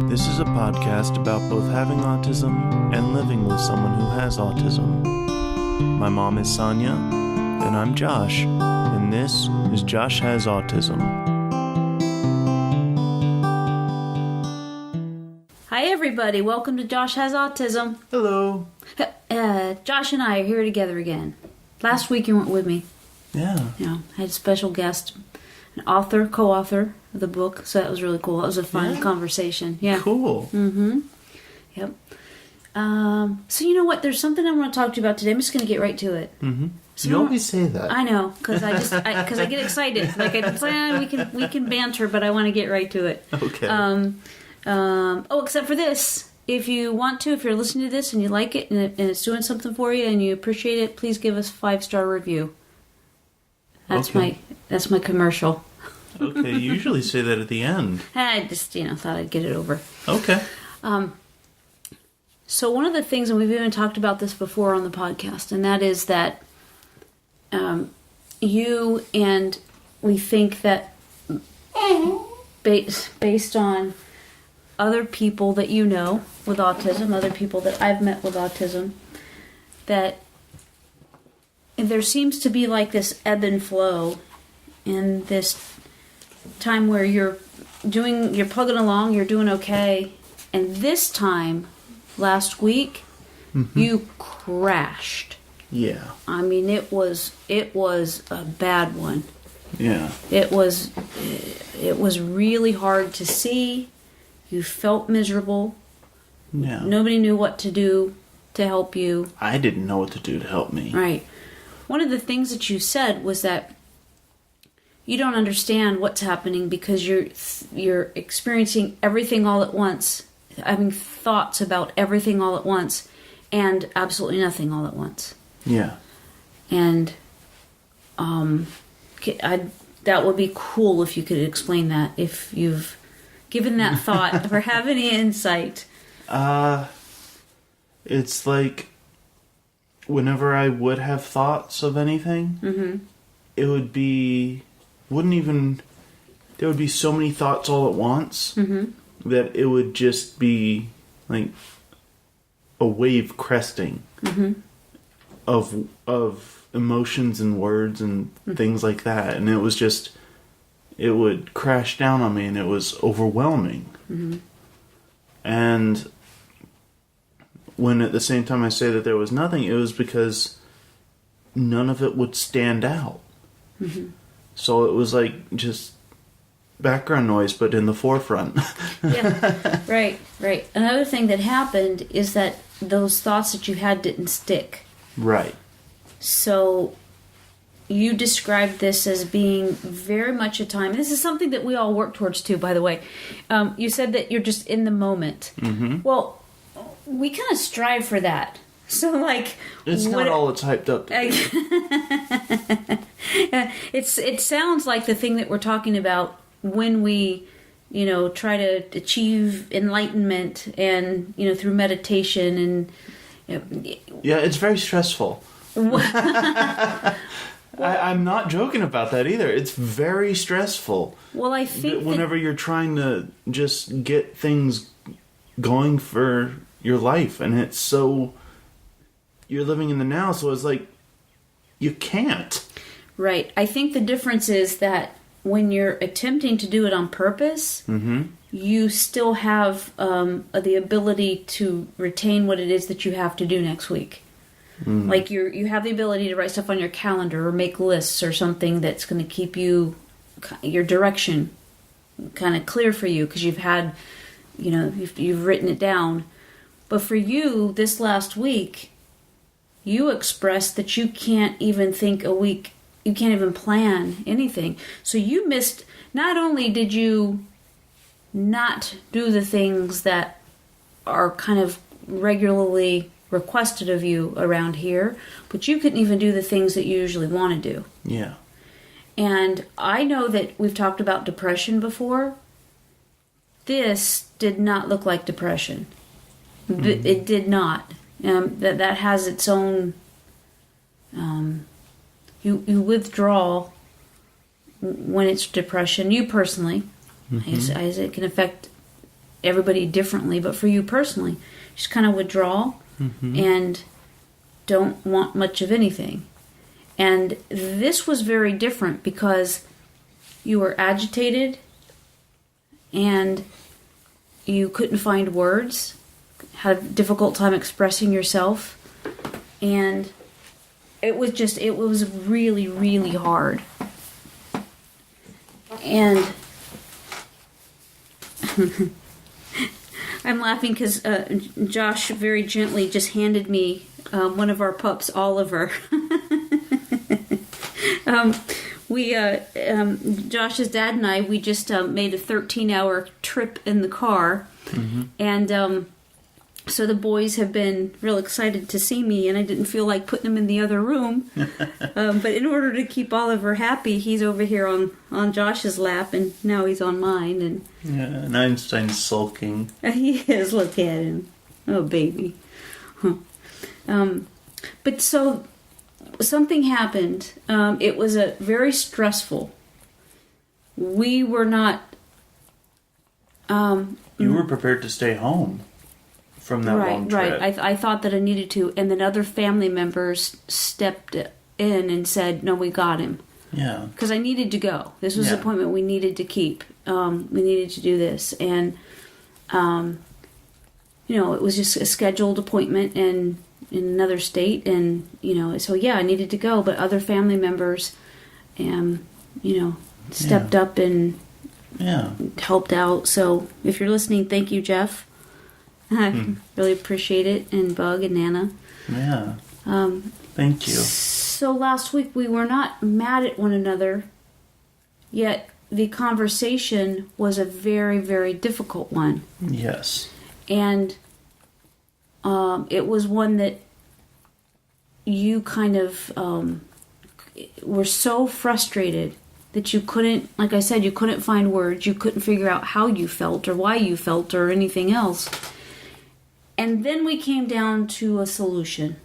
This is a podcast about both having autism and living with someone who has autism. My mom is Sonya, and I'm Josh, and this is Josh Has Autism. Hi everybody, welcome to Josh Has Autism. Hello. Josh and I are here together again. Last week you weren't with me. Yeah. I had a special guest, an author, co-author of the book, so that was really cool. It was a fun conversation. Yeah. Cool. Mm-hmm. Yep. So you know what? There's something I want to talk to you about today. I'm just going to get right to it. Mm-hmm. So you always say that. I know, because I get excited. Like I say, we can banter, but I want to get right to it. Okay. Except for this. If you want to, if you're listening to this and you like it and it's doing something for you and you appreciate it, please give us a 5-star review. That's my commercial. Okay, you usually say that at the end. I just, thought I'd get it over. Okay. So one of the things, and we've even talked about this before on the podcast, and that is that you and we think that based on other people that you know with autism, other people that I've met with autism, that there seems to be like this ebb and flow in this time where you're plugging along, you're doing okay, and this time, last week, you crashed. Yeah. I mean, it was a bad one. Yeah. It was really hard to see. You felt miserable. Yeah. Nobody knew what to do to help you. I didn't know what to do to help me. Right. One of the things that you said was that you don't understand what's happening because you're experiencing everything all at once, having thoughts about everything all at once, and absolutely nothing all at once. Yeah. And that would be cool if you could explain that, if you've given that thought or have any insight. It's like whenever I would have thoughts of anything, it would be, there would be so many thoughts all at once that it would just be like a wave cresting of emotions and words and things like that. And it was just, it would crash down on me and it was overwhelming. And when at the same time I say that there was nothing, it was because none of it would stand out. So it was like just background noise, but in the forefront. Yeah, right. Another thing that happened is that those thoughts that you had didn't stick. Right. So you described this as being very much a time. This is something that we all work towards too, by the way. You said that you're just in the moment. Well, we kind of strive for that. So, like, it's not all it's hyped up to be. It sounds like the thing that we're talking about when we, try to achieve enlightenment and, through meditation and. Yeah, it's very stressful. I'm not joking about that either. It's very stressful. Well, I think whenever you're trying to just get things going for your life, and it's so, you're living in the now, so it's like you can't. Right. I think the difference is that when you're attempting to do it on purpose, you still have the ability to retain what it is that you have to do next week. Like you have the ability to write stuff on your calendar or make lists or something that's going to keep your direction kind of clear for you because you've had, you've written it down. But for you, this last week, you expressed that you can't even think a week, you can't even plan anything. So you missed, not only did you not do the things that are kind of regularly requested of you around here, but you couldn't even do the things that you usually want to do. Yeah. And I know that we've talked about depression before. This did not look like depression. It did not. That has its own. You withdraw when it's depression. You personally, as it can affect everybody differently, but for you personally, just kind of withdraw and don't want much of anything. And this was very different because you were agitated and you couldn't find words, had a difficult time expressing yourself, and it was really, really hard. And I'm laughing because Josh very gently just handed me one of our pups, Oliver. Josh's dad and I, we just made a 13-hour trip in the car, and so the boys have been real excited to see me, and I didn't feel like putting them in the other room. But in order to keep Oliver happy, he's over here on Josh's lap, and now he's on mine. And Einstein's sulking. He is. Look at him. Oh, baby. But so something happened. It was a very stressful. We were not. You were prepared to stay home from that long trip. Right. I thought that I needed to, and then other family members stepped in and said, "No, we got him." Yeah. Because I needed to go. This was an appointment we needed to keep. We needed to do this, and it was just a scheduled appointment in another state, and so I needed to go. But other family members, stepped up and helped out. So if you're listening, thank you, Jeff. I really appreciate it, and Bug and Nana. Yeah. Thank you. So last week we were not mad at one another, yet the conversation was a very, very difficult one. Yes. And it was one that you kind of were so frustrated that you couldn't, like I said, you couldn't find words. You couldn't figure out how you felt or why you felt or anything else. And then we came down to a solution.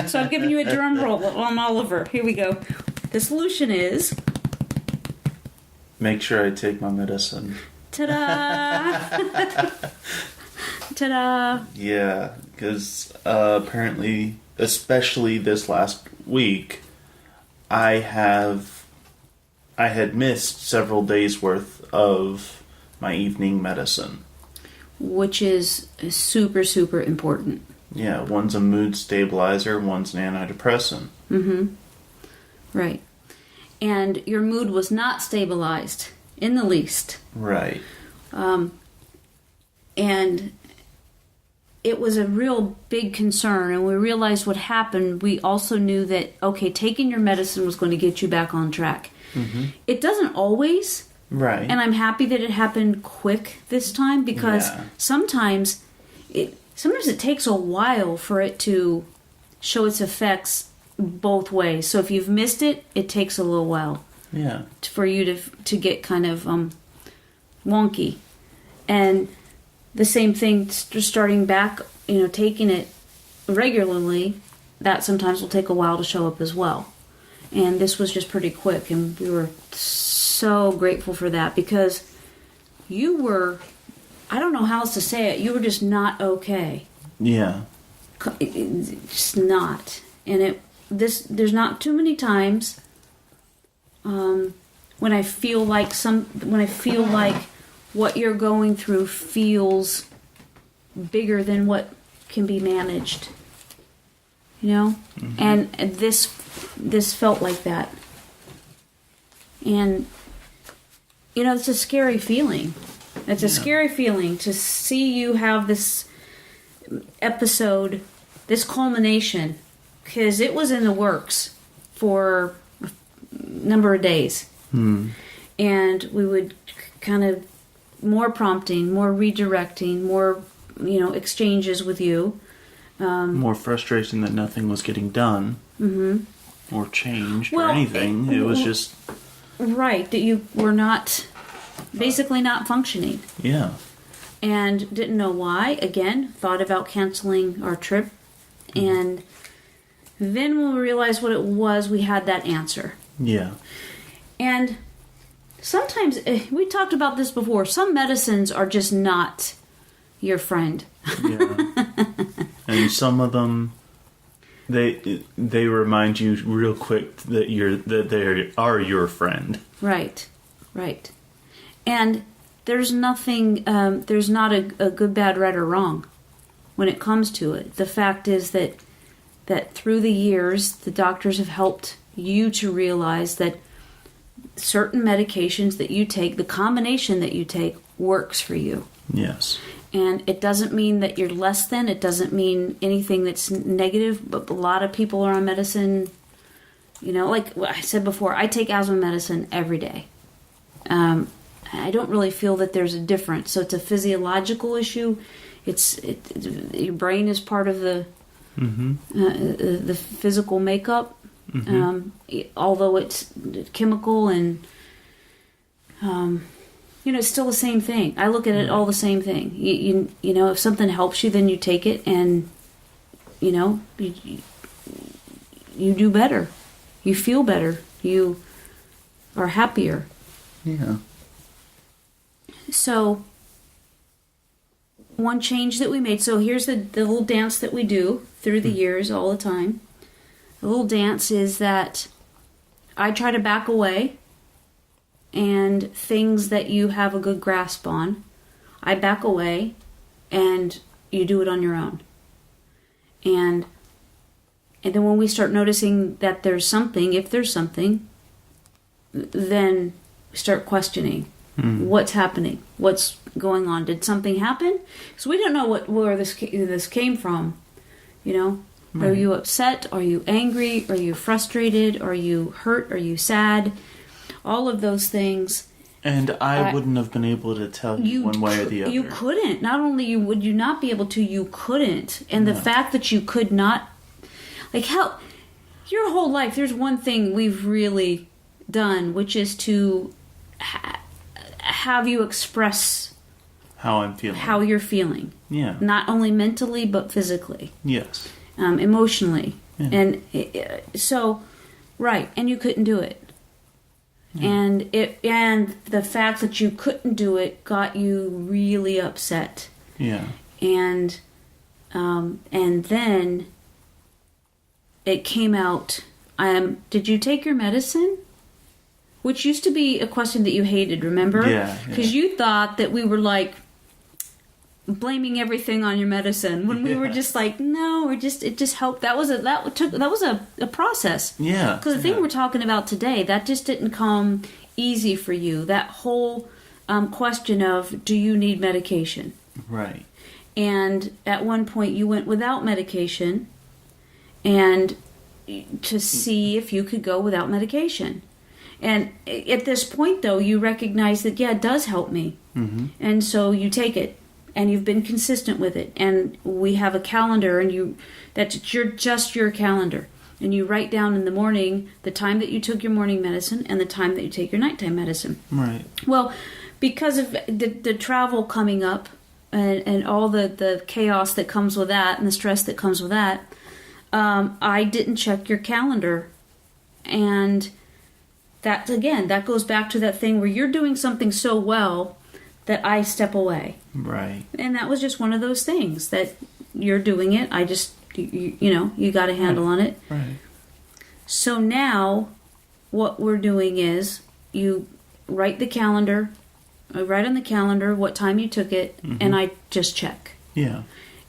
So I'm giving you a drum roll on Oliver. Here we go. The solution is... Make sure I take my medicine. Ta-da! Ta-da! Yeah, because apparently, especially this last week, I had missed several days worth of my evening medicine. Which is super, super important. Yeah, one's a mood stabilizer, one's an antidepressant. Mm-hmm. Right. And your mood was not stabilized in the least. Right. And it was a real big concern, and we realized what happened. We also knew that, okay, taking your medicine was going to get you back on track. Mm-hmm. It doesn't always... Right. And I'm happy that it happened quick this time, because sometimes it takes a while for it to show its effects both ways. So if you've missed it, it takes a little while. Yeah. For you to get kind of wonky. And the same thing starting back, taking it regularly, that sometimes will take a while to show up as well. And this was just pretty quick, and we were so grateful for that, because you were, I don't know how else to say it, you were just not okay. Yeah. Just not. And there's not too many times when I feel like what you're going through feels bigger than what can be managed. Mm-hmm. And this felt like that. And it's a scary feeling. It's a scary feeling to see you have this episode, this culmination, because it was in the works for a number of days. And we would kind of more prompting, more redirecting, more exchanges with you. More frustration that nothing was getting done, or changed, or anything. It was just right that you were basically not functioning. Yeah. And didn't know why. Again, thought about canceling our trip, and then when we realized what it was, we had that answer. Yeah. And sometimes, we talked about this before, some medicines are just not your friend. Yeah. And some of them, they remind you real quick that they are your friend. Right. And there's nothing, there's not a good, bad, right, or wrong when it comes to it. The fact is that through the years, the doctors have helped you to realize that certain medications that you take, the combination that you take, works for you. Yes. And it doesn't mean that you're less than, it doesn't mean anything that's negative, but a lot of people are on medicine, like I said before, I take asthma medicine every day. I don't really feel that there's a difference. So it's a physiological issue. Your brain is part of the physical makeup, although it's chemical and it's still the same thing. I look at it all the same thing. You if something helps you, then you take it, and you do better. You feel better. You are happier. Yeah. So one change that we made. So here's the little dance that we do through the years all the time. The little dance is that I try to back away, and things that you have a good grasp on, I back away, and you do it on your own. And then when we start noticing that there's something, if there's something, then we start questioning what's happening, what's going on. Did something happen? Because we don't know where this came from. Are you upset? Are you angry? Are you frustrated? Are you hurt? Are you sad? All of those things. And I wouldn't have been able to tell you one way or the other. You couldn't. Not only would you not be able to, you couldn't. And the fact that you could not, hell, your whole life, there's one thing we've really done, which is to have you express how I'm feeling. How you're feeling. Yeah. Not only mentally, but physically. Yes. Emotionally. Yeah. And so, right, and you couldn't do it. And the fact that you couldn't do it got you really upset. Yeah. And then it came out. Did you take your medicine? Which used to be a question that you hated. Remember? Yeah. Because you thought that we were blaming everything on your medicine when we were just no, it just helped. That was a process. Yeah. Because the thing we're talking about today, that just didn't come easy for you. That whole question of, do you need medication? Right. And at one point you went without medication, and to see if you could go without medication. And at this point, though, you recognize that, it does help me. Mm-hmm. And so you take it. And you've been consistent with it. And we have a calendar, and that's just your calendar. And you write down in the morning the time that you took your morning medicine and the time that you take your nighttime medicine. Right. Well, because of the travel coming up and all the chaos that comes with that and the stress that comes with that, I didn't check your calendar. And that goes back to that thing where you're doing something so well that I step away. Right. And that was just one of those things that you're doing it. I just, you got a handle on it. Right. So now what we're doing is you write the calendar, I write on the calendar what time you took it, and I just check. Yeah.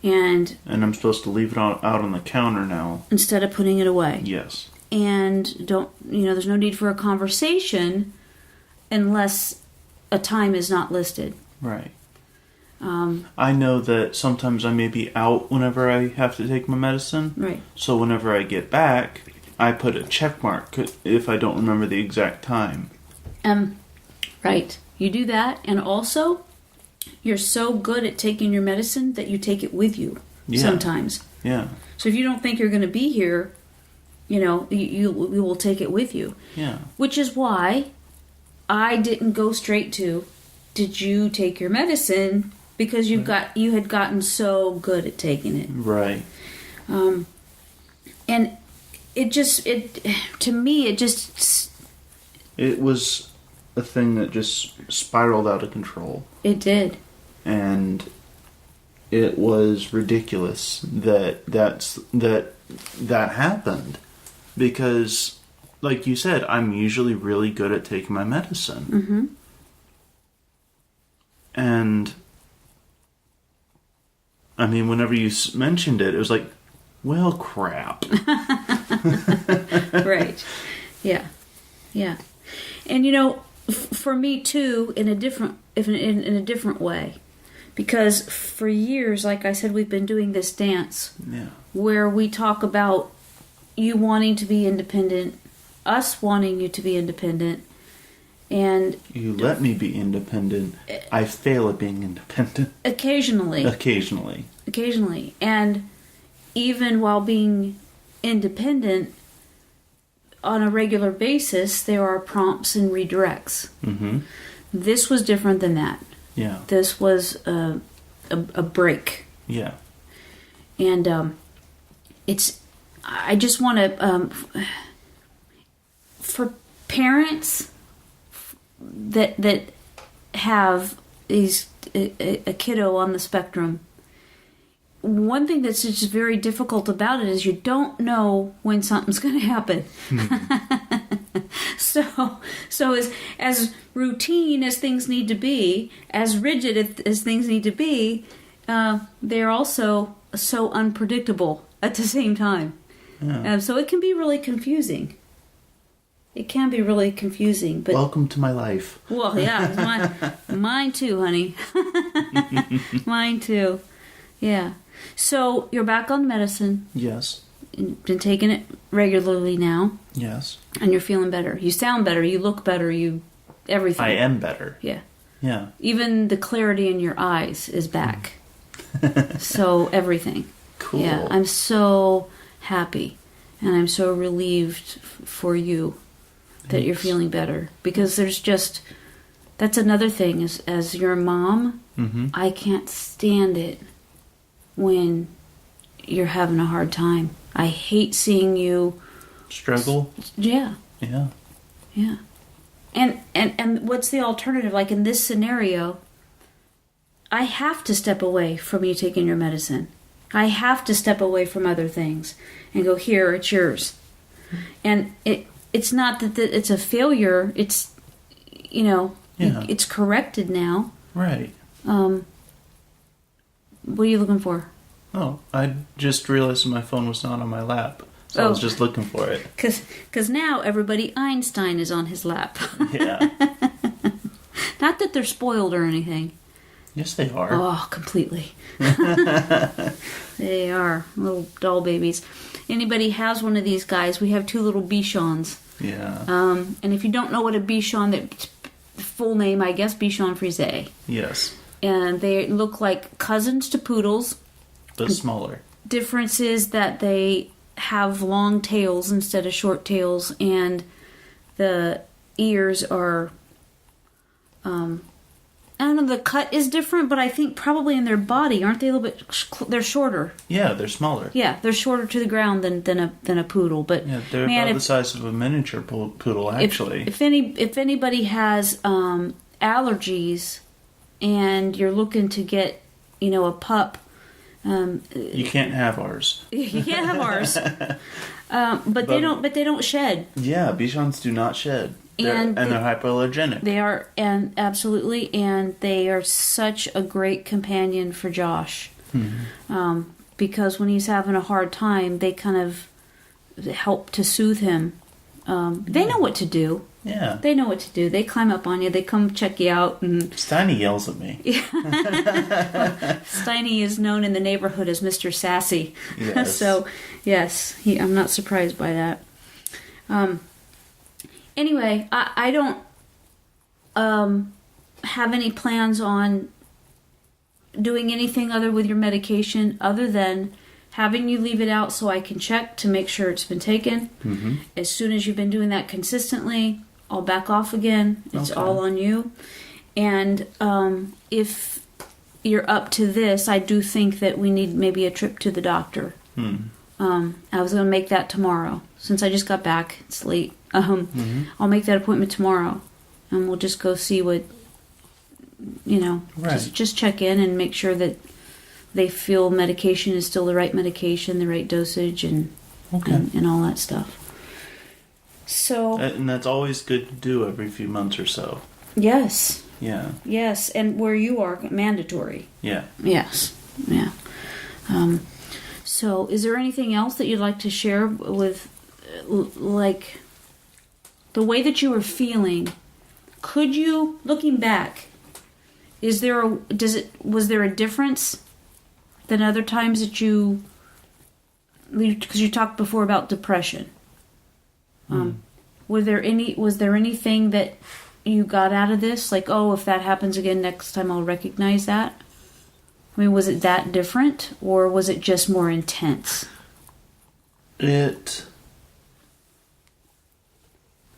And I'm supposed to leave it out on the counter now. Instead of putting it away. Yes. And there's no need for a conversation unless a time is not listed. Right. I know that sometimes I may be out whenever I have to take my medicine. Right. So whenever I get back, I put a check mark if I don't remember the exact time. Right. You do that, and also you're so good at taking your medicine that you take it with you sometimes. Yeah. So if you don't think you're going to be here, you will take it with you. Yeah. Which is why I didn't go straight to, did you take your medicine? Because you had gotten so good at taking it. Right. And it was a thing that just spiraled out of control. It did. And it was ridiculous that happened. Because, like you said, I'm usually really good at taking my medicine. Mm-hmm. And, I mean, whenever you mentioned it, it was like, well, crap. Right. Yeah. Yeah. And, you know, for me, too, in a different way. Because for years, like I said, we've been doing this dance. Yeah. Where we talk about you wanting to be independent, us wanting you to be independent, and you let me be independent. I fail at being independent. Occasionally. And even while being independent, on a regular basis, there are prompts and redirects. Mm-hmm. This was different than that. Yeah. This was a break. Yeah. And I just want to, for parents that have a kiddo on the spectrum, one thing that's just very difficult about it is you don't know when something's going to happen. So as routine as things need to be, as rigid as things need to be, they're also so unpredictable at the same time. Yeah. So it can be really confusing. But welcome to my life. Well, yeah, mine too, honey. Mine too. Yeah. So you're back on medicine. Yes. You've been taking it regularly now. Yes. And you're feeling better. You sound better. You look better. Everything. I am better. Yeah. Yeah. Even the clarity in your eyes is back. So everything. Cool. Yeah. I'm so happy. And I'm so relieved for you that you're feeling better. Because that's another thing. As your mom, mm-hmm. I can't stand it when you're having a hard time. I hate seeing you struggle. Yeah. Yeah. Yeah. And what's the alternative? Like in this scenario, I have to step away from you taking your medicine. I have to step away from other things and go, here, it's yours. And it's not that it's a failure. It's, it's corrected now. Right. What are you looking for? Oh, I just realized my phone was not on my lap. So I was just looking for it. Because now everybody Einstein is on his lap. Yeah. Not that they're spoiled or anything. Yes, they are. Oh, completely. They are. Little doll babies. Anybody has one of these guys, we have 2 little Bichons. Yeah. And if you don't know what a Bichon, the full name, I guess, Bichon Frise. Yes. And they look like cousins to poodles. But smaller. Difference Yeah, they're smaller. Yeah, they're shorter to the ground than a poodle, but yeah, they're about the size of a miniature poodle, actually. If anybody has allergies and you're looking to get, a pup, you can't have ours. You can't have ours. But they don't shed. Yeah, Bichons do not shed. And they're hypoallergenic. They are, and absolutely, and they are such a great companion for Josh. Mm-hmm. Because when he's having a hard time, they kind of help to soothe him. They know what to do. Yeah. They know what to do. They climb up on you. They come check you out. And Steiny yells at me. Steiny is known in the neighborhood as Mr. Sassy. Yes. So, yes, I'm not surprised by that. Anyway, I don't have any plans on doing anything other with your medication other than having you leave it out so I can check to make sure it's been taken. Mm-hmm. As soon as you've been doing that consistently, I'll back off again. It's all on you. And if you're up to this, I do think that we need maybe a trip to the doctor. I was going to make that tomorrow. Since I just got back, it's late. I'll make that appointment tomorrow. and we'll just go see what, Right. just check in and make sure that they feel medication is still the right medication, the right dosage, and all that stuff. So, and that's always good to do every few months or so. yes. Yeah. Yes, and where you are, mandatory. Yeah. Yes. Yeah. So, is there anything else that you'd like to share with, like, the way that you were feeling? Could you, looking back, was there a difference than other times that because you talked before about depression. Was there anything that you got out of this? Like, oh, if that happens again next time, I'll recognize that? I mean, was it that different, or was it just more intense? It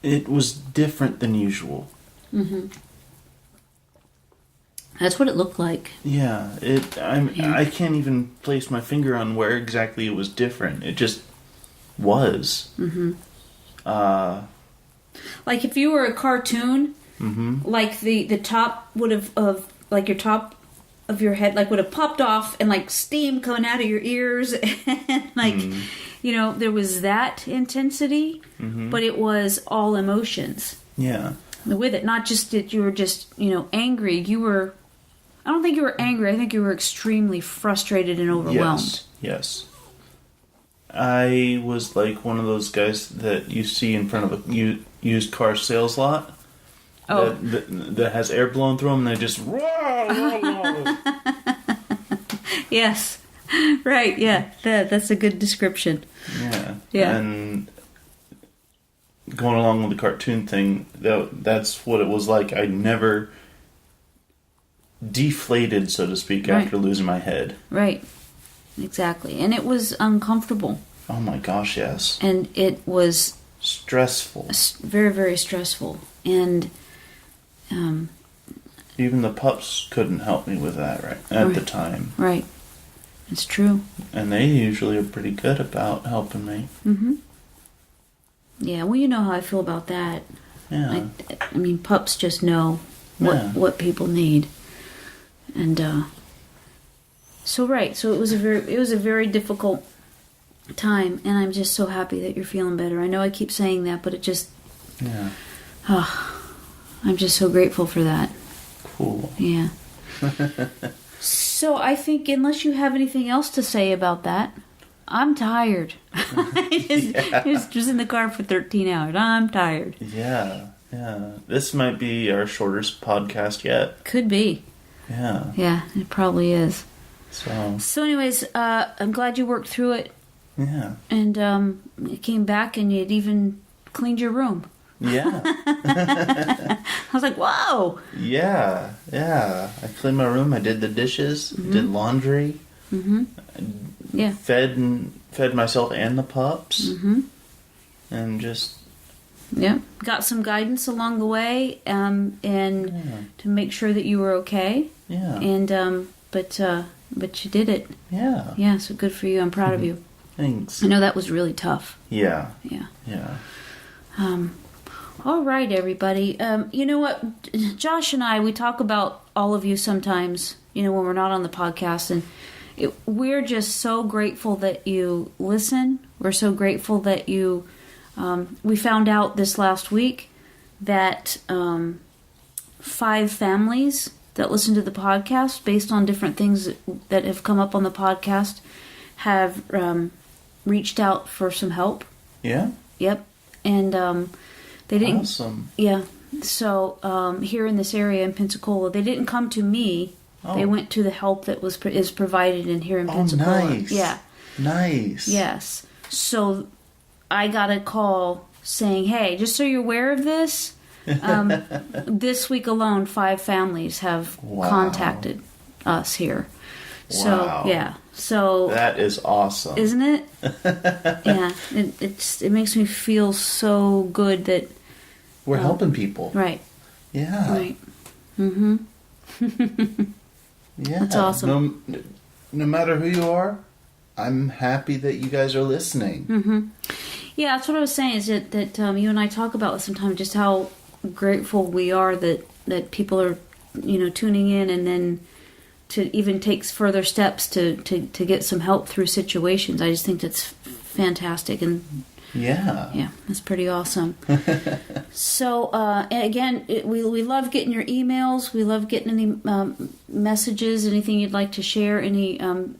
was different than usual. Mm-hmm. That's what it looked like. Yeah, I can't even place my finger on where exactly it was different. It just was. Mm-hmm. Like if you were a cartoon, like the top would have like your top of your head like would have popped off, and like steam coming out of your ears, and like there was that intensity, but it was all emotions. Yeah. With it, not just that you were just angry. I don't think you were angry. I think you were extremely frustrated and overwhelmed. Yes. I was like one of those guys that you see in front of a used car sales lot. Oh. That has air blowing through them, and they just... Yes. Right, yeah. That's a good description. Yeah. Yeah. And going along with the cartoon thing, that's what it was like. I never deflated, so to speak, after losing my head. Right. Exactly. And it was uncomfortable. Oh my gosh, yes. And it was... stressful. Very, very stressful. And... even the pups couldn't help me with that at the time. Right. It's true. And they usually are pretty good about helping me. Mm-hmm. Yeah, well, you know how I feel about that. Yeah. I mean, pups just know what people need. And so it was a very difficult time, and I'm just so happy that you're feeling better. I know I keep saying that, but it just I'm just so grateful for that. Cool. Yeah. So I think unless you have anything else to say about that, I'm tired. I was in the car for 13 hours. I'm tired. Yeah. This might be our shortest podcast yet. Could be. Yeah. Yeah, it probably is. So anyways, I'm glad you worked through it. Yeah. And you came back and you'd even cleaned your room. Yeah. I was like, whoa. Yeah. I cleaned my room. I did the dishes. Did laundry. Yeah. Fed myself and the pups. And just... yeah. Got some guidance along the way, and to make sure that you were okay. Yeah. And but you did it. Yeah. Yeah. So good for you. I'm proud of you. Thanks. I know that was really tough. Yeah. Yeah. All right, everybody. You know what? Josh and I, we talk about all of you sometimes, when we're not on the podcast. And we're just so grateful that you listen. We're so grateful that you... we found out this last week that 5 families that listen to the podcast, based on different things that have come up on the podcast, have reached out for some help. Yeah? Yep. And they didn't... Awesome. Yeah. So here in this area in Pensacola, they didn't come to me. Oh. They went to the help that is provided in here in Pensacola. Nice. Yeah. Nice. Yes. So I got a call saying, hey, just so you're aware of this, this week alone, 5 families have contacted us here. So, yeah. So that is awesome. Isn't it? Yeah. It makes me feel so good that we're helping people. Right. Yeah. Right. Mm-hmm. Yeah. That's awesome. No matter who you are, I'm happy that you guys are listening. Mm-hmm. Yeah, that's what I was saying, is that you and I talk about sometimes just how grateful we are that people are, tuning in, and then to even take further steps to get some help through situations. I just think that's fantastic, and yeah, that's pretty awesome. So again, we love getting your emails. We love getting any messages, anything you'd like to share, any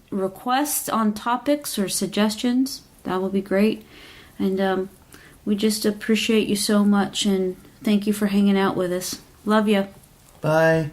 requests on topics or suggestions. That would be great. And we just appreciate you so much, and thank you for hanging out with us. Love you. Bye.